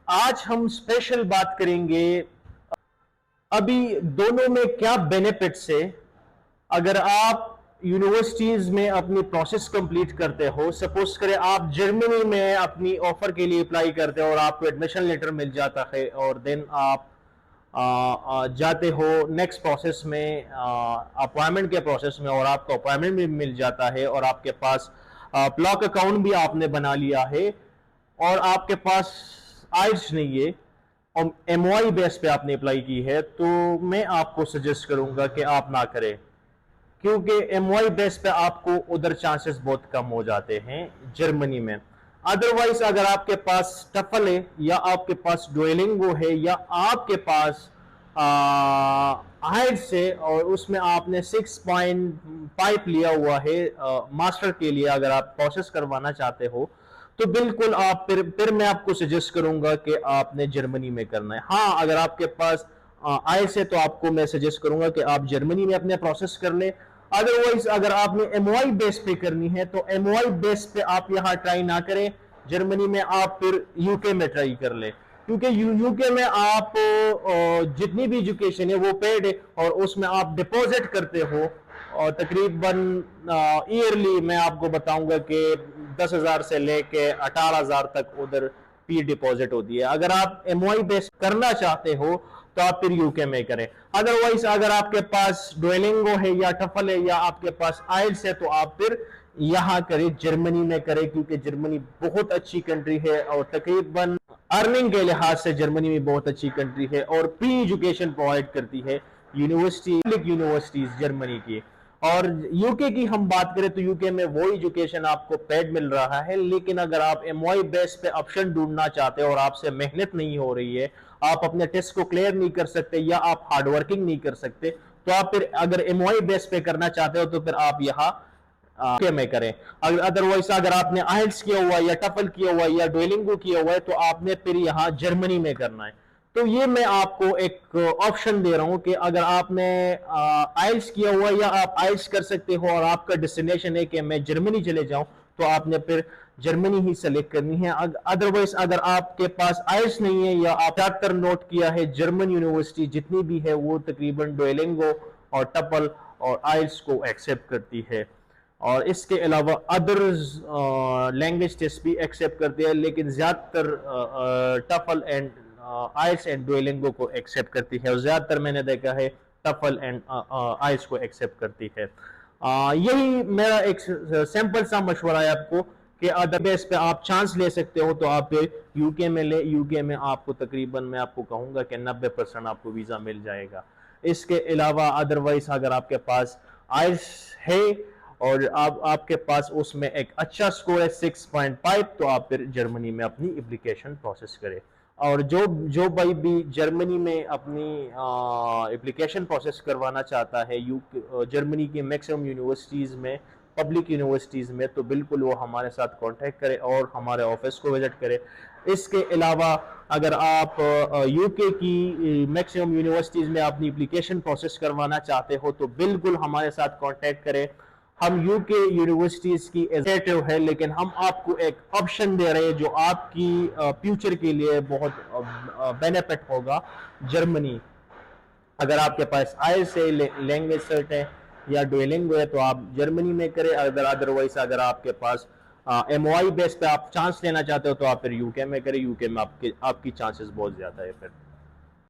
आज हम स्पेशल बात करेंगे अभी दोनों में क्या बेनिफिट्स है। अगर आप यूनिवर्सिटीज में अपनी प्रोसेस कंप्लीट करते हो, सपोज करें आप जर्मनी में अपनी ऑफर के लिए अप्लाई करते हो और आपको एडमिशन लेटर मिल जाता है और देन आप जाते हो नेक्स्ट प्रोसेस में, अपॉइंटमेंट के प्रोसेस में, और आपको अपॉइंटमेंट भी मिल जाता है और आपके पास ब्लॉक अकाउंट भी आपने बना लिया है और आपके पास आइल्स नहीं है और एमओआई बेस पे आपने अप्लाई की है, तो मैं आपको सजेस्ट करूंगा कि आप ना करें, क्योंकि एमओआई बेस पे आपको उधर चांसेस बहुत कम हो जाते हैं जर्मनी में। अदरवाइज अगर आपके पास टफल है या आपके पास डुओलिंगो है या आपके पास आइल्स है और उसमें आपने 6.5 लिया हुआ है मास्टर के लिए, अगर आप प्रोसेस करवाना चाहते हो तो बिल्कुल आप फिर मैं आपको सजेस्ट करूंगा कि आपने जर्मनी में करना है। हाँ, अगर आपके पास आइल्स है तो आपको मैं सजेस्ट करूंगा कि आप जर्मनी में अपने प्रोसेस कर ले। अदरवाइज अगर आपने एमओआई बेस पे करनी है तो एमओआई बेस पे आप यहां ट्राई ना करें जर्मनी में, आप फिर यूके में ट्राई कर ले, क्योंकि यूके में आप जितनी भी एजुकेशन है वो पेड है और उसमें आप डिपॉजिट करते हो और तकरीबन ईयरली मैं आपको बताऊंगा कि 10,000 से लेके 18,000 तक उधर फी डिपॉजिट होती है। अगर आप एमओआई बेस करना चाहते हो तो आप फिर यूके में करें। अदरवाइज अगर आपके पास डुओलिंगो है या टफल है या आपके पास आइल्स है तो आप फिर यहां करें, जर्मनी में करें, क्योंकि जर्मनी बहुत अच्छी कंट्री है और तकरीबन अर्निंग के लिहाज से जर्मनी में बहुत अच्छी कंट्री है और प्री एजुकेशन प्रोवाइड करती है यूनिवर्सिटी, पब्लिक यूनिवर्सिटीज जर्मनी की। और यूके की हम बात करें तो यूके में वो एजुकेशन आपको पेड मिल रहा है, लेकिन अगर आप एमओआई बेस पे ऑप्शन ढूंढना चाहते हो और आपसे मेहनत नहीं हो रही है, आप अपने टेस्ट को क्लियर नहीं कर सकते या आप हार्डवर्किंग नहीं कर सकते, तो आप फिर अगर एमओआई बेस पे करना चाहते हो तो फिर आप यहाँ में करें। अदरवाइज अगर आपने आइल्स किया हुआ या टफल किया हुआ या डुओलिंगो किया हुआ है तो आपने फिर यहाँ जर्मनी में करना है। तो ये मैं आपको एक ऑप्शन दे रहा हूं कि अगर आपने आइल्स किया हुआ या आप आइल्स कर सकते हो और आपका डेस्टिनेशन है कि मैं जर्मनी चले जाऊं, तो आपने फिर जर्मनी ही सेलेक्ट करनी है। अदरवाइज अगर आपके पास आइल्स नहीं है या आप ज्यादातर नोट किया है जर्मन यूनिवर्सिटी जितनी भी है वो तकरीबन डुओलिंगो और टफल और आइल्स को एक्सेप्ट करती है और इसके अलावा अदर लैंग्वेज टेस्ट भी एक्सेप्ट करती है, लेकिन ज्यादातर TOEFL and IELTS and Duolingo को एक्सेप्ट करती है और ज्यादातर मैंने देखा है टफल एंड आइल्स को एक्सेप्ट करती है। यही मेरा एक सिंपल सा मशवरा है आपको कि अदर बेस पे आप चांस ले सकते हो तो आप यूके में ले। यूके में आपको तकरीबन मैं आपको कहूंगा कि 90% आपको वीजा मिल जाएगा। इसके अलावा अदरवाइज अगर आपके पास आइल्स है और आपके पास उसमें एक अच्छा स्कोर है 6.5, तो आप फिर जर्मनी में अपनी एप्लीकेशन प्रोसेस करें। और जो भाई भी जर्मनी में अपनी एप्लीकेशन प्रोसेस करवाना चाहता है जर्मनी की मैक्सिमम यूनिवर्सिटीज़ में, पब्लिक यूनिवर्सिटीज़ में, तो बिल्कुल वो हमारे साथ कांटेक्ट करे और हमारे ऑफिस को विजिट करे। इसके अलावा अगर आप यूके की मैक्सिमम यूनिवर्सिटीज़ में अपनी एप्लीकेशन प्रोसेस करवाना चाहते हो तो बिल्कुल हमारे साथ कांटेक्ट करें। हम यूके यूनिवर्सिटीज की एग्जेक्टिव है, लेकिन हम आपको एक ऑप्शन दे रहे हैं जो आपकी फ्यूचर के लिए बहुत बेनिफिट होगा। जर्मनी, अगर आपके पास आइल्स है, लैंग्वेज सर्ट है या डुओलिंगो है तो आप जर्मनी में करें। अदरवाइज अगर आपके पास एमओआई बेस पे आप चांस लेना चाहते हो तो आप फिर यूके में करें। यूके में आपकी चांसेस बहुत ज्यादा है फिर।